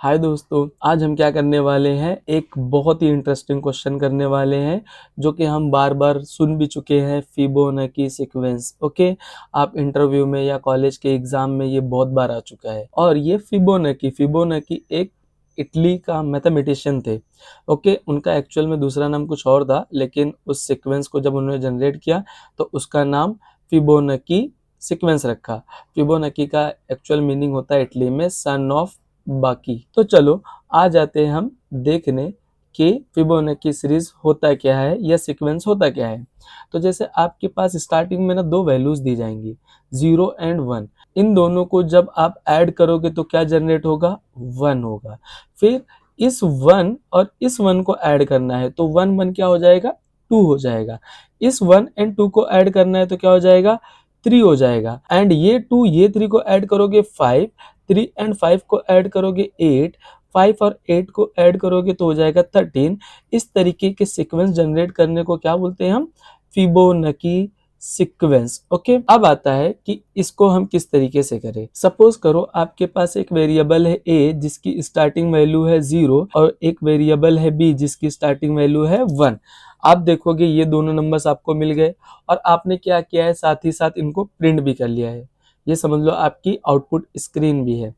हाय दोस्तों, आज हम क्या करने वाले हैं, एक बहुत ही इंटरेस्टिंग क्वेश्चन करने वाले हैं जो कि हम बार बार सुन भी चुके हैं, फिबोनाची सीक्वेंस। ओके, आप इंटरव्यू में या कॉलेज के एग्जाम में ये बहुत बार आ चुका है। और ये फिबोनाची एक इटली का मैथमेटिशियन थे। ओके, उनका एक्चुअल में दूसरा नाम कुछ और था, लेकिन उस सीक्वेंस को जब उन्होंने जनरेट किया तो उसका नाम फिबोनाची सीक्वेंस रखा। फिबोनाची का एक्चुअल मीनिंग होता है इटली में सन ऑफ बाकी। तो चलो आ जाते हैं हम देखने कि फिबोनाची सीरीज होता क्या है या सीक्वेंस होता क्या है। तो जैसे आपके पास स्टार्टिंग में ना दो वैल्यूज दी जाएंगी, 0 एंड 1। इन दोनों को जब आप ऐड करोगे तो क्या जनरेट होगा, 1 होगा। फिर इस 1 और इस 1 को ऐड करना है तो 1 1 क्या हो जाएगा, 2 हो जाएगा। इस 1 एंड 2 को ऐड करना है तो क्या हो जाएगा, 3 हो जाएगा। एंड ये 2 ये 3 को ऐड करोगे 5, 3 एंड 5 को ऐड करोगे 8, 5 और 8 को ऐड करोगे तो हो जाएगा 13। इस तरीके के सीक्वेंस जनरेट करने को क्या बोलते हैं हम, फिबोनाची सीक्वेंस। ओके, अब आता है कि इसको हम किस तरीके से करें। सपोज करो आपके पास एक वेरिएबल है a जिसकी स्टार्टिंग वैल्यू है 0 और एक वेरिएबल है b जिसकी स्टार्टिंग वैल्यू है 1। आप देखोगे ये दोनों नंबर्स आपको मिल गए और आपने क्या किया है, साथ ही साथ इनको प्रिंट भी कर लिया है। ये समझ लो आपकी आउटपुट स्क्रीन भी है।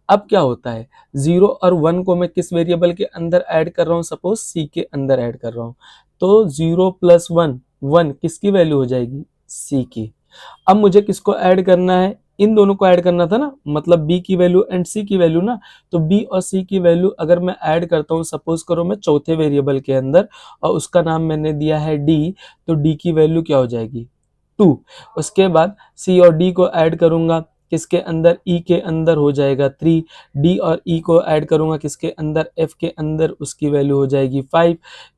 अब क्या होता है, 0 और 1 को मैं किस वेरिएबल के अंदर ऐड कर रहा हूँ, सपोज c के अंदर ऐड कर रहा हूँ। तो 0 प्लस 1 1 किसकी वैल्यू हो जाएगी, c की। अब मुझे किसको ऐड करना है, इन दोनों को ऐड करना था ना, मतलब b की वैल्यू एंड c की वैल्यू ना। तो b और c की वैल्यू अगर मैं ऐड करता हूँ, सपोज करो मैं चौथे वेरिएबल के अंदर और उसका नाम मैंने दिया है d, तो d की वैल्यू क्या हो जाएगी, 2। उसके बाद c और d को ऐड करूंगा किसके अंदर, e के अंदर हो जाएगा 3। d और e को ऐड करूंगा किसके अंदर, f के अंदर, उसकी वैल्यू हो जाएगी 5।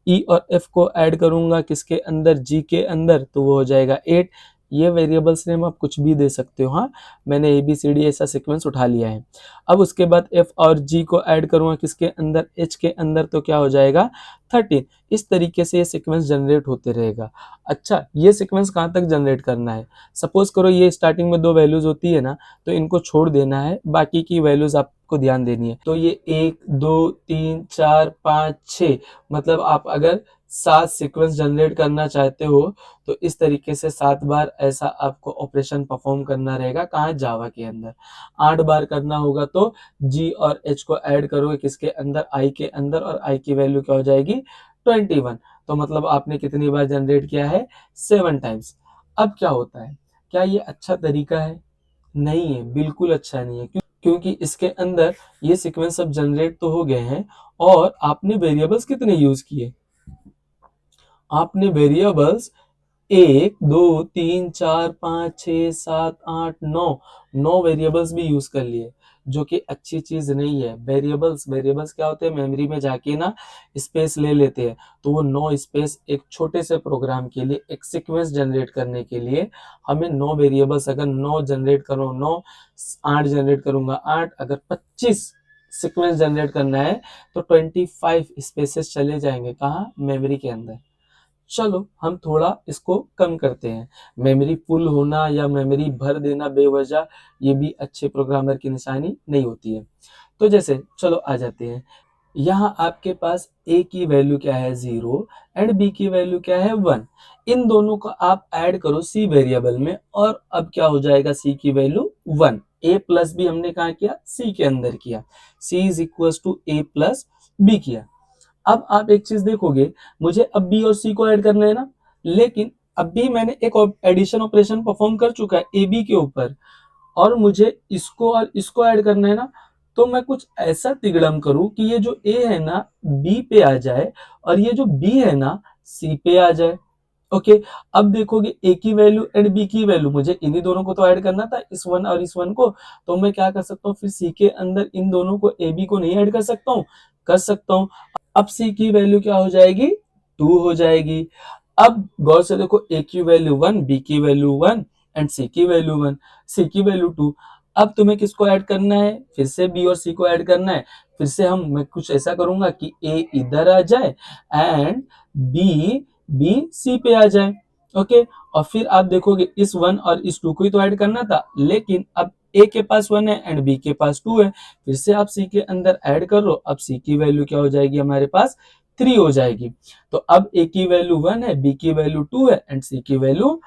e और f को ऐड करूंगा किसके अंदर, g के अंदर, तो वो हो जाएगा 8। ये वेरिएबल्स नेम आप कुछ भी दे सकते हो, हाँ, मैंने ए बी सी डी ऐसा सीक्वेंस उठा लिया है। अब उसके बाद f और g को ऐड करूंगा किसके अंदर, h के अंदर, तो क्या हो जाएगा 13। इस तरीके से ये सीक्वेंस जनरेट होते रहेगा। अच्छा, ये सीक्वेंस कहाँ तक जनरेट करना है, सपोज करो ये स्टार्टिंग में दो वैल्यूज होती है ना, तो इनको छोड़ देना है, बाकी की वैल्यूज आपको ध्यान देनी है। तो ये 1 2 3 4 5 6, मतलब आप अगर 7 सीक्वेंस जनरेट करना चाहते हो तो इस तरीके से 7 बार ऐसा आपको ऑपरेशन परफॉर्म करना रहेगा। कहाँ, जावा के अंदर। 8 बार करना होगा तो जी और एच को ऐड करोगे किसके अंदर, आई के अंदर, और आई की वैल्यू क्या हो जाएगी, 21। तो मतलब आपने कितनी बार जनरेट किया है, 7 टाइम्स। अब क्या होता है, क्या ये अच्छा तरीका है, नहीं है, बिल्कुल अच्छा नहीं है। क्योंकि इसके अंदर ये सीक्वेंस सब जनरेट तो हो गए हैं और आपने वेरिएबल्स कितने यूज किए, आपने वेरिएबल्स 1 2 3 4 5 6 7 8 9 9 वेरिएबल्स भी यूज कर लिए, जो कि अच्छी चीज नहीं है। वेरिएबल्स वेरिएबल्स क्या होते हैं, मेमोरी में जाके ना स्पेस ले लेते हैं। तो वो 9 स्पेस एक छोटे से प्रोग्राम के लिए, एक सीक्वेंस जनरेट करने के लिए हमें 9 वेरिएबल्स, अगर 9 जनरेट करो 9, 8 जनरेट करूंगा 8, अगर 25 सीक्वेंस जनरेट करना है तो 25 स्पेसेस चले जाएंगे, कहाँ, मेमोरी के अंदर। चलो हम थोड़ा इसको कम करते हैं। मेमोरी फुल होना या मेमोरी भर देना बेवजह, ये भी अच्छे प्रोग्रामर की निशानी नहीं होती है। तो जैसे चलो आ जाते हैं, यहाँ आपके पास a की वैल्यू क्या है, 0 एंड b की वैल्यू क्या है, 1। इन दोनों को आप ऐड करो c वेरिएबल में और अब क्या हो जाएगा, c की वैल्यू 1। a प्लस b हमने कहा किया, c के अंदर किया, c is equal to a plus b किया। अब आप एक चीज देखोगे, मुझे अब बी और सी को ऐड करना है ना, लेकिन अभी मैंने एक एडिशन ऑपरेशन परफॉर्म कर चुका है ए बी के ऊपर, और मुझे इसको और इसको ऐड करना है ना। तो मैं कुछ ऐसा तिगड़म करूं कि ये जो ए है ना बी पे आ जाए और ये जो बी है ना सी पे आ जाए। ओके, अब देखोगे ए की वैल्यू एंड बी की वैल्यू, मुझे इन्हीं दोनों को तो ऐड करना था, इस वन और इस वन को। तो मैं क्या कर सकता हूँ, फिर सी के अंदर इन दोनों को, ए बी को नहीं ऐड कर सकता हूँ, कर सकता हूँ। अब सी की वैल्यू क्या हो जाएगी, 2 हो जाएगी। अब गौर से देखो, ए की वैल्यू 1, बी की वैल्यू 1 एंड सी की वैल्यू 1, सी की वैल्यू 2। अब तुम्हें किसको ऐड करना है, फिर से बी और सी को ऐड करना है। फिर से मैं कुछ ऐसा करूंगा कि ए इधर आ जाए एंड बी सी पे आ जाए। ओके, और फिर आप देखोगे इस 1 और इस 2 को ही तो ऐड करना था, लेकिन अब ए के पास 1 है एंड बी के पास 2 है, फिर से आप सी के अंदर ऐड कर लो। अब सी की वैल्यू क्या हो जाएगी हमारे पास 3 हो जाएगी। तो अब ए की वैल्यू 1 है, बी की वैल्यू 2 है एंड सी की वैल्यू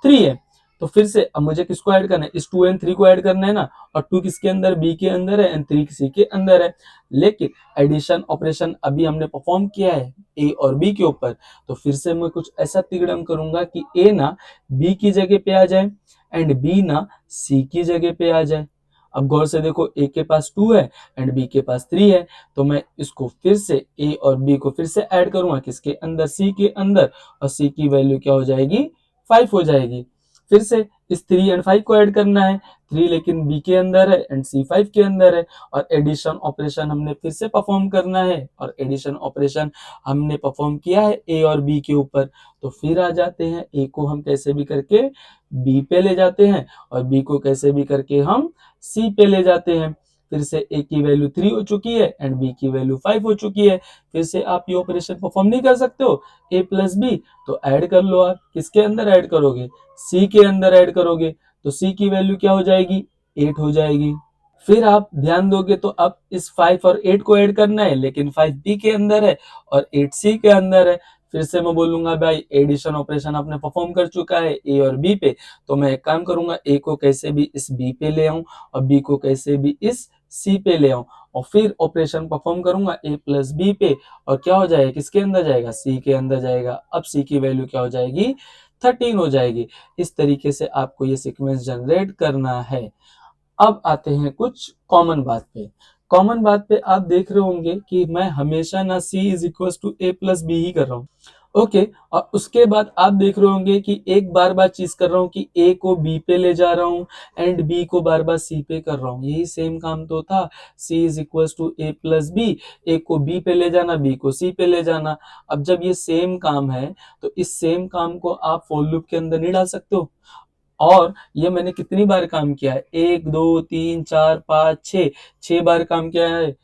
3 है। तो फिर से अब मुझे किसको ऐड करना है, इस 2 एंड 3 को ऐड करना है ना, और 2 किसके अंदर, बी के अंदर है एंड 3 सी के अंदर है। लेकिन एडिशन ऑपरेशन अभी हमने परफॉर्म किया है ए और बी के ऊपर, तो फिर से मैं कुछ ऐसा तिगड़म करूंगा कि ए ना बी की जगह पे आ जाए एंड बी ना सी की जगह पे आ जाए। अब गौर से देखो, ए के पास 2 है एंड बी के पास 3 है, तो मैं इसको फिर से ए और बी को फिर से ऐड करूंगा किसके अंदर, सी के अंदर, और सी की वैल्यू क्या हो जाएगी 5 हो जाएगी। फिर से इस 3 एंड 5 को ऐड करना है, 3 लेकिन बी के अंदर है एंड सी 5 के अंदर है, और एडिशन ऑपरेशन हमने फिर से परफॉर्म करना है, और एडिशन ऑपरेशन हमने परफॉर्म किया है ए और बी के ऊपर। तो फिर आ जाते हैं, ए को हम कैसे भी करके बी पे ले जाते हैं और बी को कैसे भी करके हम सी पे ले जाते हैं। फिर से ए की वैल्यू 3 हो चुकी है एंड बी की वैल्यू 5 हो चुकी है। फिर से आप ये ऑपरेशन परफॉर्म नहीं कर सकते हो, ए प्लस बी, तो ऐड कर लो। आप किसके अंदर ऐड करोगे, सी के अंदर ऐड करोगे, तो सी की वैल्यू क्या हो जाएगी 8 हो जाएगी। फिर आप ध्यान दोगे तो अब इस 5 और 8 को ऐड करना है, लेकिन 5 बी के अंदर है और 8 सी के अंदर है। फिर से मैं बोलूंगा भाई एडिशन ऑपरेशन आपने परफॉर्म कर चुका है ए और बी पे, तो मैं एक काम करूंगा, ए को कैसे भी इस बी पे ले आऊं और बी को कैसे भी इस सी पे ले आऊं, और फिर ऑपरेशन परफॉर्म करूंगा ए प्लस बी पे, और क्या हो जाएगा, किसके अंदर जाएगा, सी के अंदर जाएगा। अब सी की वैल्यू क्या हो जाएगी 13 हो जाएगी। इस तरीके से आपको ये सीक्वेंस जनरेट करना है। अब आते हैं कुछ कॉमन बात पे। कॉमन बात पे आप देख रहे होंगे कि मैं हमेशा ना c is equal to A plus B ही कर रहा हूँ। ओके, और उसके बाद आप देख रहे होंगे कि एक बार बार चीज कर रहा हूँ कि a को b पे ले जा रहा हूँ एंड b को बार बार c पे कर रहा हूँ। यही सेम काम तो था, c is equal to A plus b, a को b पे ले जाना, b को c पे ले जाना। अब जब ये सेम काम है तो इस सेम काम को आप फॉर लूप के अंदर नहीं डाल सकते हो। और ये मैंने कितनी बार काम किया है, 1 2 3 4 5 6, 6 बार काम किया है।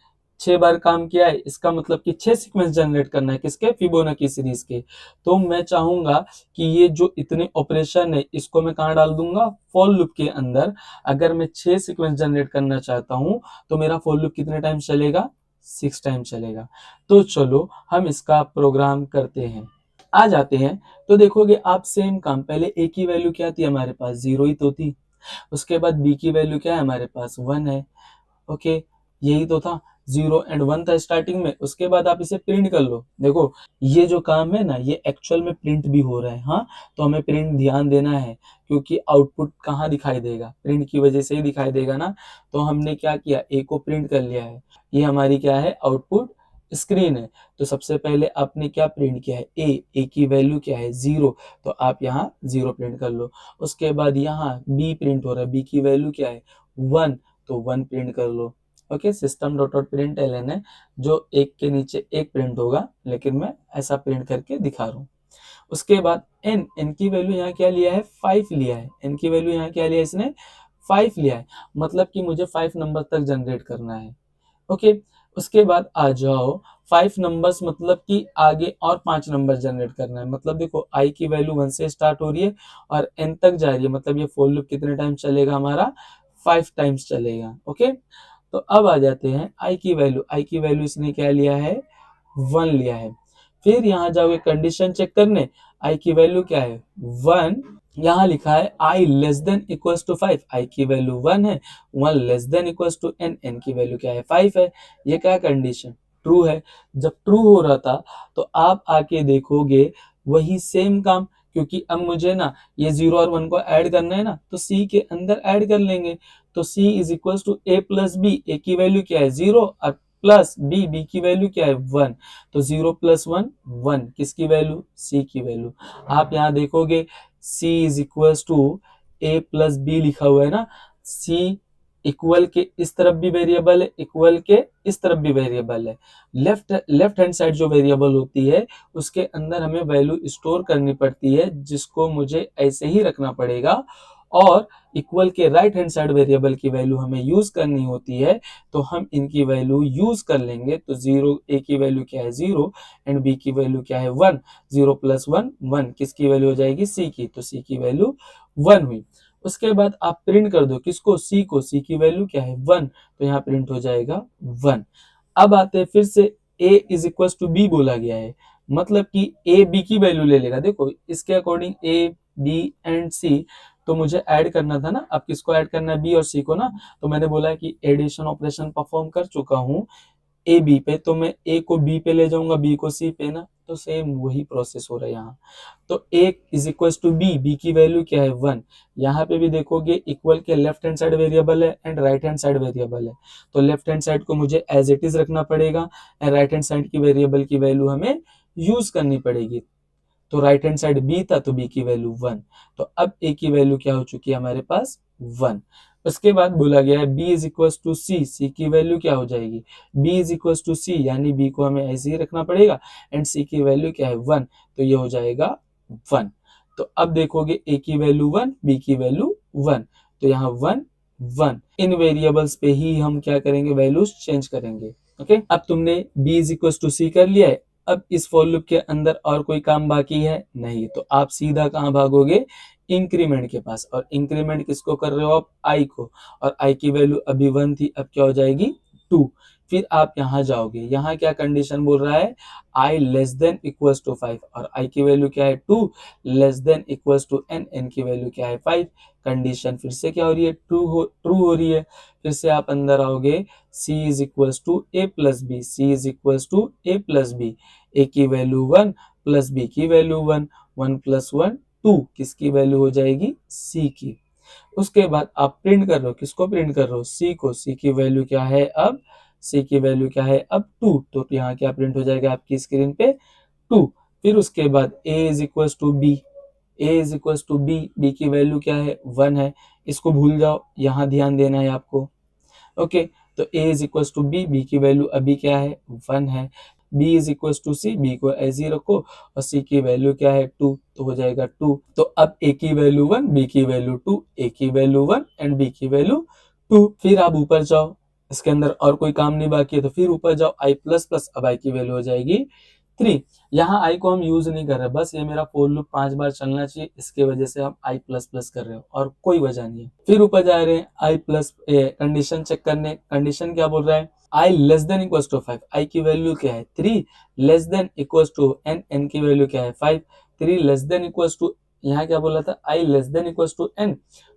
6 बार काम किया है, इसका मतलब कि 6 सीक्वेंस जनरेट करना है किसके, फिबोनाची सीरीज के। तो मैं चाहूंगा कि ये जो इतने ऑपरेशन है इसको मैं कहाँ डाल दूंगा, फॉर लूप के अंदर। अगर मैं 6 सीक्वेंस जनरेट करना चाहता हूं तो मेरा फॉर लूप कितने टाइम चलेगा, 6 टाइम चलेगा। तो चलो हम इसका प्रोग्राम करते हैं। आ जाते हैं तो देखोगे आप सेम काम, पहले ए की वैल्यू क्या थी हमारे पास, 0 ही तो थी। उसके बाद बी की वैल्यू क्या है हमारे पास, 1 है। ओके, यही तो था, 0 एंड 1 था स्टार्टिंग में। उसके बाद आप इसे प्रिंट कर लो। देखो ये जो काम है ना ये एक्चुअल में प्रिंट भी हो रहा है। हाँ, तो हमें प्रिंट ध्यान देना है, क्योंकि आउटपुट कहाँ दिखाई देगा, प्रिंट की वजह से ही दिखाई देगा ना। तो हमने क्या किया, ए को प्रिंट कर लिया है, ये हमारी क्या है, आउटपुट स्क्रीन है। तो सबसे पहले आपने क्या प्रिंट किया है, ए की वैल्यू क्या है 0, तो आप यहाँ 0 प्रिंट कर लो। उसके बाद यहाँ बी प्रिंट हो रहा है, बी की वैल्यू क्या है 1, तो 1 प्रिंट कर लो। Okay, system dot dot print ln है, जो एक के नीचे एक प्रिंट होगा, लेकिन मैं ऐसा प्रिंट करके दिखा रहा हूँ। उसके बाद एन की वैल्यू यहाँ क्या लिया है, 5 लिया है। एन की वैल्यू यहाँ क्या लिया है इसने, 5 लिया है, मतलब कि मुझे 5 नंबर तक जनरेट करना है। ओके, उसके बाद आ जाओ 5 नंबर्स, मतलब कि आगे और 5 नंबर जनरेट करना है। मतलब देखो आई की वैल्यू 1 से स्टार्ट हो रही है और एन तक जा रही है, मतलब ये फॉर लूप कितने टाइम चलेगा हमारा, 5 टाइम्स चलेगा। ओके, तो अब आ जाते हैं आई की वैल्यू इसने क्या लिया है, 1 लिया है। फिर यहाँ जाओगे कंडीशन चेक करने, आई की वैल्यू क्या है 1, यहाँ लिखा है i less than equals to 5, i की वैल्यू 1 है, 1 less than equals to n, n की वैल्यू क्या है 5 है। ये क्या कंडीशन, ट्रू है। जब ट्रू हो रहा था तो आप आके देखोगे वही सेम काम, क्योंकि अब मुझे ना ये 0 और 1 को ऐड करना है ना, तो सी के अंदर ऐड कर लेंगे। तो C is equals to A plus B, A की वैल्यू क्या है 0 और प्लस बी, बी की वैल्यू क्या है 1, तो 0 प्लस 1 1, किसकी वैल्यू, सी की वैल्यू। आप यहाँ देखोगे c is equal to A plus b लिखा हुआ है ना, c इक्वल के इस तरफ भी वेरिएबल है, इक्वल के इस तरफ भी वेरिएबल है। लेफ्ट हैंड साइड जो वेरिएबल होती है उसके अंदर हमें वैल्यू स्टोर करनी पड़ती है, जिसको मुझे ऐसे ही रखना पड़ेगा। और इक्वल के राइट हैंड साइड वेरिएबल की वैल्यू हमें यूज करनी होती है, तो हम इनकी वैल्यू यूज कर लेंगे। तो 0, ए की वैल्यू क्या है 0 एंड बी की वैल्यू क्या है 1, 0 प्लस 1 1, किसकी वैल्यू हो जाएगी, सी की, तो सी की वैल्यू 1 हुई। उसके बाद आप प्रिंट कर दो किसको, सी को, सी की वैल्यू क्या है 1, तो यहाँ प्रिंट हो जाएगा 1। अब आते हैं फिर से a is equal to b बोला गया है, मतलब कि a b की वैल्यू ले लेगा। देखो इसके according a b and c, तो मुझे ऐड करना था ना, अब किसको ऐड करना है, b और c को ना, तो मैंने बोला कि एडिशन ऑपरेशन परफॉर्म कर चुका हूँ ए बी पे, तो मैं ए को बी पे ले जाऊंगा, बी को सी पे ना, तो सेम वही प्रोसेस हो रहा है यहाँ। तो A is equal to B, B की वैल्यू क्या है 1। यहाँ पे भी देखोगे इक्वल के लेफ्ट हैंड साइड वेरिएबल है and right hand side variable है, तो लेफ्ट हैंड साइड को मुझे एज इट इज रखना पड़ेगा एंड राइट हैंड साइड की वेरिएबल की वैल्यू हमें यूज करनी पड़ेगी। तो राइट हैंड साइड बी था तो बी की वैल्यू 1, तो अब ए की वैल्यू क्या हो चुकी है हमारे पास 1। उसके बाद बोला गया है b is equal to C, C की वैल्यू क्या हो जाएगी, b इज इक्वल टू सी, यानी b को हमें ऐसे ही रखना पड़ेगा एंड c की वैल्यू क्या है 1, तो ये हो जाएगा 1। तो अब देखोगे a की वैल्यू 1, b की वैल्यू 1, तो यहाँ 1 1, इन वेरिएबल्स पे ही हम क्या करेंगे, वैल्यूज चेंज करेंगे। ओके, अब तुमने b इज इक्वल टू सी कर लिया है। अब इस फॉर लूप के अंदर और कोई काम बाकी है नहीं, तो आप सीधा कहाँ भागोगे, इंक्रीमेंट के पास। और इंक्रीमेंट किसको कर रहे हो आप, आई को, और आई की वैल्यू अभी 1 थी, अब क्या हो जाएगी 2। फिर आप यहाँ जाओगे, यहाँ क्या कंडीशन बोल रहा है, i less than equals to 5, और आई की वैल्यू क्या है 2, less than equals to n, n की वैल्यू क्या है 5। कंडीशन फिर से क्या हो रही है, ट्रू हो रही है। फिर से आप अंदर आओगे, c is equals to A plus B, C is equals to A plus B, A की वैल्यू 1 प्लस बी की वैल्यू 1, 1 प्लस 1 2, किसकी वैल्यू हो जाएगी, सी की। उसके बाद आप प्रिंट कर रहे हो, किसको प्रिंट कर रहे हो, सी को, सी की वैल्यू क्या है अब, सी की वैल्यू क्या है अब 2, तो यहाँ क्या प्रिंट हो जाएगा आपकी स्क्रीन पे 2। फिर उसके बाद a is equal to b, a is equal to B, B की वैल्यू क्या है 1 है, इसको भूल जाओ, यहाँ ध्यान देना है आपको। ओके, तो a is equal to B, B की वैल्यू अभी क्या है 1 है, b is equal to c, b को ऐसे ही रखो, और c की वैल्यू क्या है 2, तो हो जाएगा 2। तो अब a की वैल्यू 1, b की वैल्यू 2, a की वैल्यू 1 एंड b की वैल्यू 2। फिर आप ऊपर जाओ, इसके अंदर और कोई काम नहीं बाकी है, तो फिर ऊपर जाओ i प्लस प्लस, अब i की वैल्यू हो जाएगी 3। यहाँ आई को हम यूज नहीं कर रहे, बस ये मेरा फोर लूप 5 बार चलना चाहिए, इसके वजह से हम आई प्लस प्लस कर रहे हो, और कोई वजह नहीं है। फिर ऊपर जा रहे हैं आई प्लस, कंडीशन चेक करने, कंडीशन क्या बोल रहा है, i less than equal to 5, i की वैल्यू क्या है 3, less than equal to n, n की वैल्यू क्या है 5, 3 लेस देन इक्वल टू, यहाँ क्या बोला था, I less than equal to N,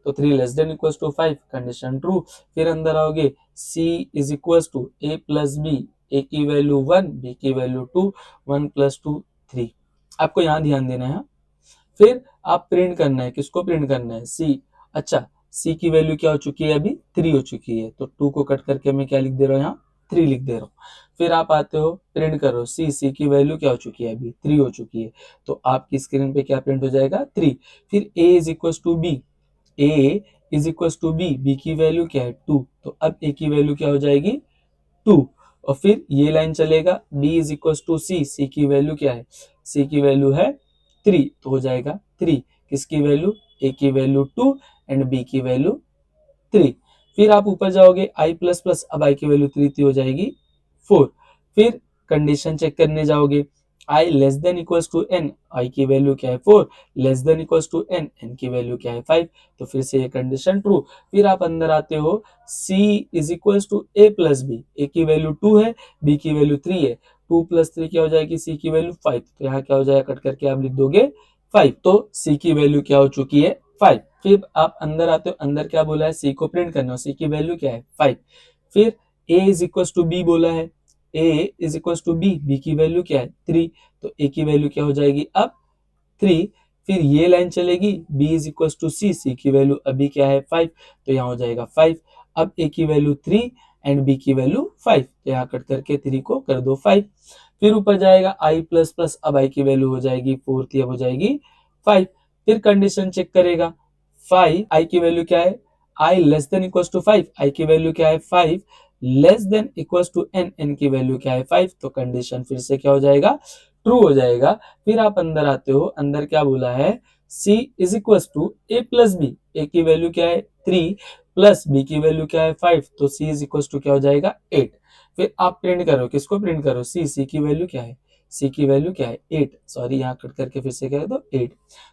तो 3 less than equal to 5, condition true. फिर अंदर आओगे, C is equal to A plus B, A की वैल्यू 1, बी की वैल्यू 2, 1 प्लस 2 3, आपको यहाँ ध्यान देना है। फिर आप प्रिंट करना है, किसको प्रिंट करना है, सी। अच्छा, सी की वैल्यू क्या हो चुकी है अभी 3 हो चुकी है, तो 2 को कट करके मैं क्या लिख दे रहा हूँ यहाँ 3 लिख दे रहा हूँ। फिर आप आते हो प्रिंट करो, सी, सी की वैल्यू क्या हो चुकी है अभी 3 हो चुकी है, तो आपकी स्क्रीन पे क्या प्रिंट हो जाएगा 3। फिर A is equal to B, A is equal to B, B की वैल्यू क्या है 2, तो अब ए की वैल्यू क्या हो जाएगी 2। और फिर ये लाइन चलेगा, b is equal to C, C की वैल्यू क्या है, c की वैल्यू है 3, तो हो जाएगा 3, किसकी वैल्यू, a की वैल्यू 2 एंड b की वैल्यू 3। फिर आप ऊपर जाओगे, i प्लस प्लस, अब i की वैल्यू 3 हो जाएगी 4। फिर कंडीशन चेक करने जाओगे, i less than equals to n, i की वैल्यू क्या है 4, less than equals to n, n की वैल्यू क्या है 5, तो फिर से ये कंडीशन ट्रू। फिर आप अंदर आते हो, c is equals to a plus b, a की वैल्यू 2 है, b की वैल्यू 3 है, 2 प्लस 3 क्या हो जाएगी, c की वैल्यू 5, तो यहाँ क्या हो जाएगा, कट करके आप लिख दोगे 5, तो c की वैल्यू क्या हो चुकी है 5। फिर आप अंदर आते हो, अंदर क्या बोला है, c को प्रिंट करना है, c की वैल्यू क्या है 5। फिर a is equal to b बोला है, a is equal to B, B की वैल्यू क्या है 3, तो a की वैल्यू क्या हो जाएगी अब 3। फिर ये लाइन चलेगी, b is equal to C, C की वैल्यू अभी क्या है 5, तो यहाँ हो जाएगा 5। अब a की वैल्यू 3 एंड b की वैल्यू 5, तो यहाँ कट करके 3 को कर दो 5। फिर ऊपर जाएगा i प्लस प्लस, अब i की वैल्यू हो जाएगी 4 थी, अब हो जाएगी 5। फिर कंडीशन चेक करेगा, 5, i की वैल्यू क्या है, i less than equal to 5, i की वैल्यू क्या है 5, less than equal to n, n की वैल्यू क्या है 5, तो कंडीशन फिर से क्या हो जाएगा, ट्रू हो जाएगा। फिर आप अंदर आते हो, अंदर क्या बोला है, c is equal to A plus B, A की वैल्यू क्या है 3 प्लस b की वैल्यू क्या है 5, तो c इज इक्वल टू क्या हो जाएगा 8। फिर आप प्रिंट करो, किसको प्रिंट करो, c, c की वैल्यू क्या है सी की वैल्यू क्या है 8, सॉरी यहाँ कट करके फिर से करें तो 8,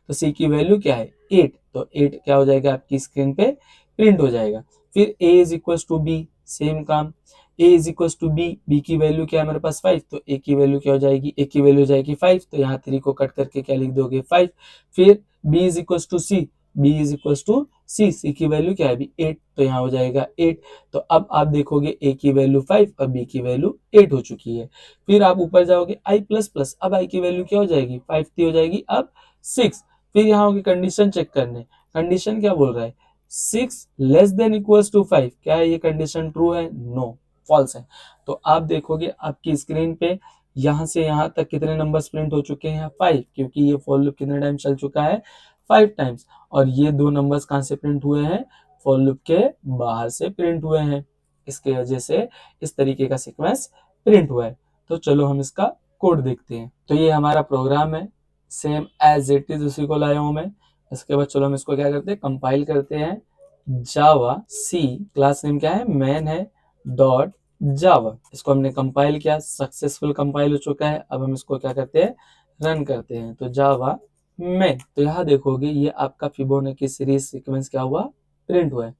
तो सी की वैल्यू क्या है 8, तो 8 क्या हो जाएगा आपकी स्क्रीन पे प्रिंट हो जाएगा। फिर a is equal to b, same काम, a is equal to B, B की वैल्यू क्या है मेरे पास 5, तो a की वैल्यू क्या हो जाएगी, a की वैल्यू हो जाएगी 5, तो यहाँ 3 को कट करके क्या लिख दोगे 5। फिर b is equal to C, b is equal to C, C की वैल्यू क्या है अभी 8, तो यहाँ हो जाएगा 8। तो अब आप देखोगे a की वैल्यू 5 और b की वैल्यू 8 हो चुकी है। फिर आप ऊपर जाओगे i प्लस प्लस, अब i की वैल्यू क्या हो जाएगी 5 थी हो जाएगी अब 6। फिर यहाँ होगी कंडीशन चेक करने, कंडीशन क्या बोल रहा है 6 लेस देन इक्वल्स टू 5, क्या है ये कंडीशन ट्रू है, नो फॉल्स है। तो आप देखोगे आपकी स्क्रीन पे यहाँ से यहाँ तक कितने नंबर्स प्रिंट हो चुके हैं 5, क्योंकि ये फॉर लूप कितने टाइम चल चुका है 5 टाइम्स, और ये 2 नंबर्स कहाँ से प्रिंट हुए हैं फॉर लूप के बाहर से प्रिंट हुए हैं, इसके वजह से इस तरीके का सीक्वेंस प्रिंट हुआ है। तो चलो हम इसका कोड देखते हैं। तो ये हमारा प्रोग्राम है, सेम एज इट इज उसी को लाया हूं मैं। इसके बाद चलो हम इसको क्या करते हैं कंपाइल करते हैं, जावा सी, क्लास नेम क्या है मैन है डॉट जावा, इसको हमने कंपाइल किया, सक्सेसफुल कंपाइल हो चुका है। अब हम इसको क्या करते हैं रन करते हैं, तो जावा में, तो यहाँ देखोगे ये आपका फिबोनाची सीरीज सीक्वेंस क्या हुआ प्रिंट हुआ है।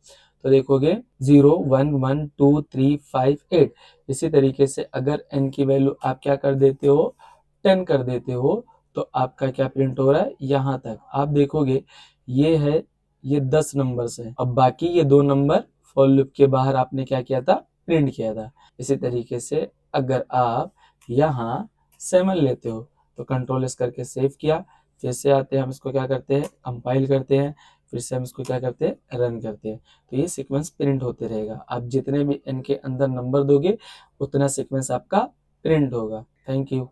तो देखोगे 0 1 1 2 3 5 8, इसी तरीके से अगर n की वैल्यू आप क्या कर देते हो 10 कर देते हो, तो आपका क्या प्रिंट हो रहा है यहाँ तक आप देखोगे ये है, ये 10 नंबर है, अब बाकी ये 2 नंबर फॉर लूप के बाहर आपने क्या किया था प्रिंट किया था। इसी तरीके से अगर आप यहाँ 7 लेते हो, तो कंट्रोल एस करके सेव किया, फिर से आते हैं हम इसको क्या करते हैं कंपाइल करते हैं, फिर से हम इसको क्या करते हैं रन करते हैं, तो ये सीक्वेंस प्रिंट होते रहेगा। आप जितने भी n के अंदर नंबर दोगे उतना सीक्वेंस आपका प्रिंट होगा। Thank you.